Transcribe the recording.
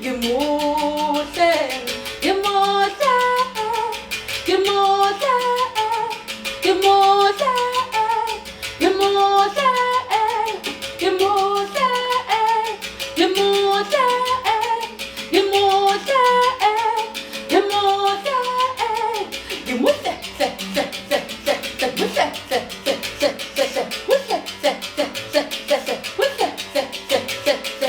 Ngimuhle, ngimuhle, ngimuhle, ngimuhle, ngimuhle, ngimuhle, ngimuhle, ngimuhle, ngimuhle, ngimuhle, se, se, se, se, se, muhle, se, se, se, se, se, muhle, se, se, se, se, se, muhle, se, se, se, se,